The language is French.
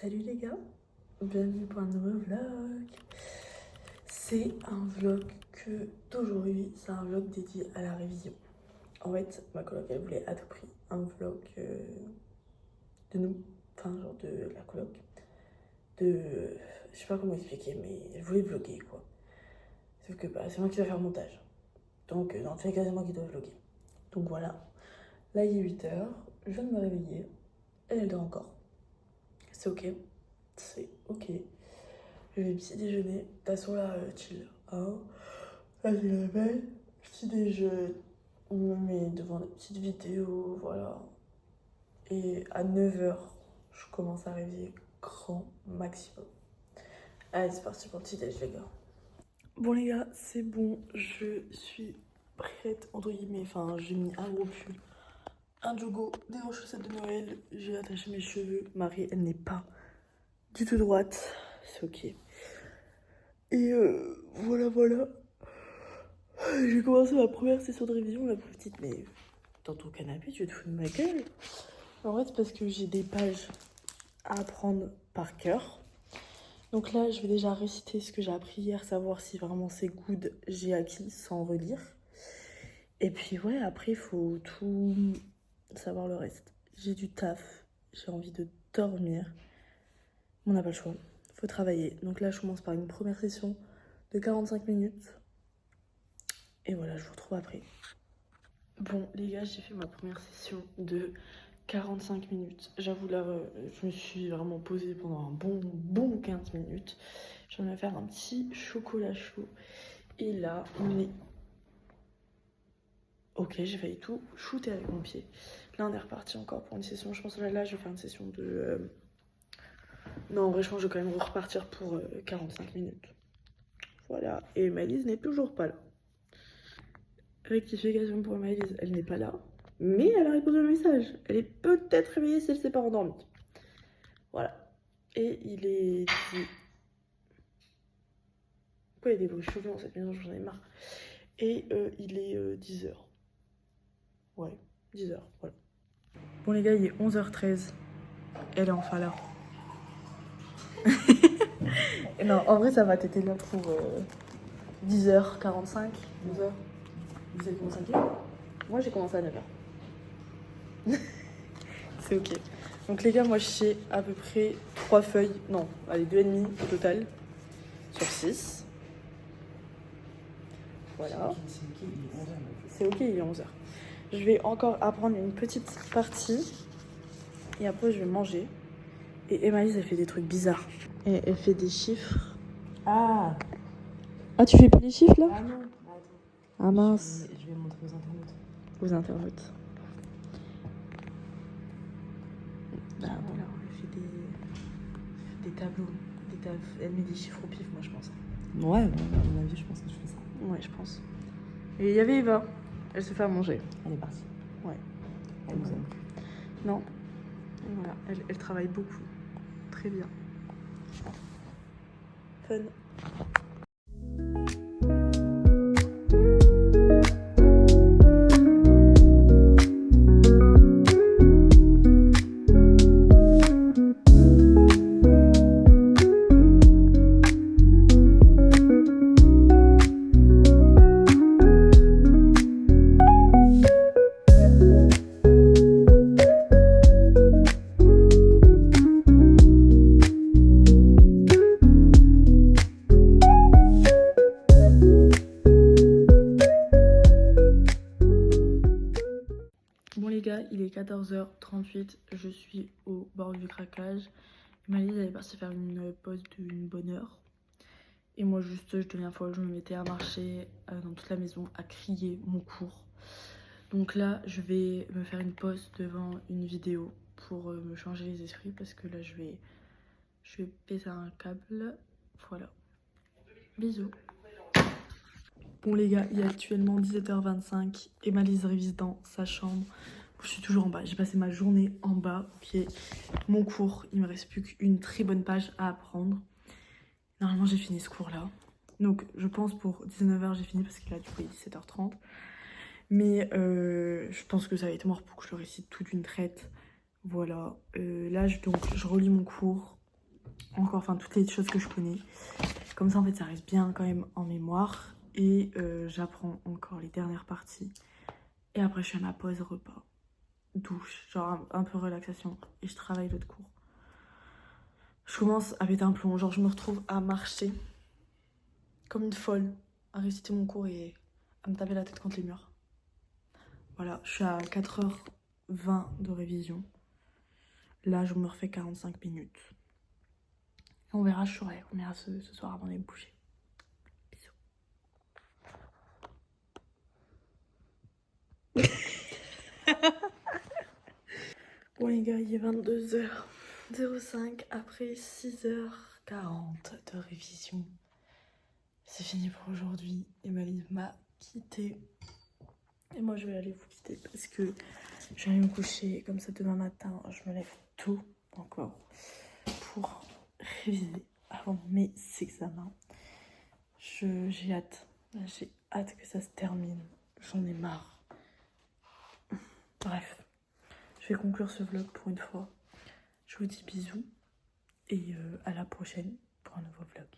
Salut les gars, bienvenue pour un nouveau vlog. C'est un vlog d'aujourd'hui, c'est un vlog dédié à la révision. En fait, ma coloc elle voulait à tout prix un vlog de nous, enfin genre de la coloc, je sais pas comment expliquer, mais elle voulait vlogger quoi. Sauf que c'est moi qui dois faire le montage. Donc dans tous les cas c'est moi qui dois vlogger. Donc voilà, là il est 8h, je viens de me réveiller, elle dort encore. C'est ok, c'est ok. Je vais petit déjeuner. De toute façon, là, chill. Hein. Là, je me réveille. Petit déjeuner. On me met devant des petites vidéos. Voilà. Et à 9h, je commence à réveiller grand maximum. Allez, c'est parti pour le petit déj, les gars. Bon, les gars, c'est bon. Je suis prête, entre guillemets. Enfin, j'ai mis un gros pull, un jogo, des grosses chaussettes de Noël. J'ai attaché mes cheveux. Marie, elle n'est pas du tout droite. C'est ok. Et voilà. J'ai commencé ma première session de révision, la petite, mais dans ton canapé, tu te fous de ma gueule. En fait, c'est parce que j'ai des pages à apprendre par cœur. Donc là, je vais déjà réciter ce que j'ai appris hier, savoir si vraiment c'est good, j'ai acquis sans relire. Et puis ouais, après, il faut tout savoir le reste. J'ai du taf, j'ai envie de dormir. On n'a pas le choix, faut travailler. Donc là, je commence par une première session de 45 minutes. Et voilà, je vous retrouve après. Bon, les gars, j'ai fait ma première session de 45 minutes. J'avoue, là, je me suis vraiment posée pendant un bon 15 minutes. Je vais me faire un petit chocolat chaud. Et là, on est... Ok, j'ai failli tout shooter avec mon pied. Là, on est reparti encore pour une session. Je pense que là, je vais faire une session de... Non, en vrai, je pense que je vais quand même repartir pour 45 minutes. Voilà. Et Maëlys n'est toujours pas là. Rectification pour Maëlys, elle n'est pas là. Mais elle a répondu au message. Elle est peut-être réveillée si elle s'est pas endormie. Voilà. Et il est... Pourquoi il y a des bruits chelous dans cette maison? J'en ai marre. Et il est 10h. Ouais, 10h, voilà. Bon les gars, il est 11h13. Elle est enfin là. Non, en vrai, ça va, t'étais là pour 10h45, 12h. Vous avez commencé à quelle heure? Moi, j'ai commencé à 9h. C'est ok. Donc les gars, moi, j'ai à peu près 3 feuilles. Non, allez, 2,5 au total. Sur 6. Voilà. C'est ok, il est 11h. Je vais encore apprendre une petite partie. Et après, je vais manger. Et Emmaïs, elle fait des trucs bizarres. Et elle fait des chiffres. Ah, Tu fais plus les chiffres là? ah non, attends. Ah mince. Je vais montrer aux internautes. Aux internautes. Bah voilà, elle fait des tableaux. Elle met des chiffres au pif, moi je pense. Ouais, à mon avis, je pense que je fais ça. Ouais, je pense. Et il y avait Eva. Elle se fait à manger. Elle est partie. Ouais. Elle nous aime. Non. Et voilà, elle travaille beaucoup. Très bien. Fun. Bon les gars, il est 14h38, je suis au bord du craquage. Maëlys elle est partie faire une pause d'une bonne heure. Et moi juste, je deviens folle, je me mettais à marcher dans toute la maison, à crier mon cours. Donc là, je vais me faire une pause devant une vidéo pour me changer les esprits parce que là, je vais péter un câble. Voilà. Bisous. Bon les gars, il est actuellement 17h25 et Maëlys révise dans sa chambre. Je suis toujours en bas, j'ai passé ma journée en bas. Ok, mon cours, il me reste plus qu'une très bonne page à apprendre. Normalement j'ai fini ce cours là. Donc je pense pour 19h j'ai fini parce que là du coup il est 17h30. Mais je pense que ça va être mort pour que je le récite tout d'une traite. Voilà, là je relis mon cours. encore, enfin toutes les choses que je connais. Comme ça en fait ça reste bien quand même en mémoire. Et j'apprends encore les dernières parties. Et après je fais ma pause repas, douche, genre un peu relaxation. Et je travaille l'autre cours. Je commence à péter un plomb, genre je me retrouve à marcher comme une folle, à réciter mon cours et à me taper la tête contre les murs. Voilà, je suis à 4h20 de révision. Là, je me refais 45 minutes. Et on verra, je saurai combien ce soir avant d'aller me coucher. Bisous. Bon les gars, il est 22h05 après 6h40 de révision. C'est fini pour aujourd'hui. Emmaline m'a quitté. Et moi je vais aller vous quitter parce que je vais aller me coucher. Comme ça demain matin, je me lève tôt encore pour réviser avant mes examens. J'ai hâte. J'ai hâte que ça se termine. J'en ai marre. Bref, je vais conclure ce vlog pour une fois. Je vous dis bisous et à la prochaine pour un nouveau vlog.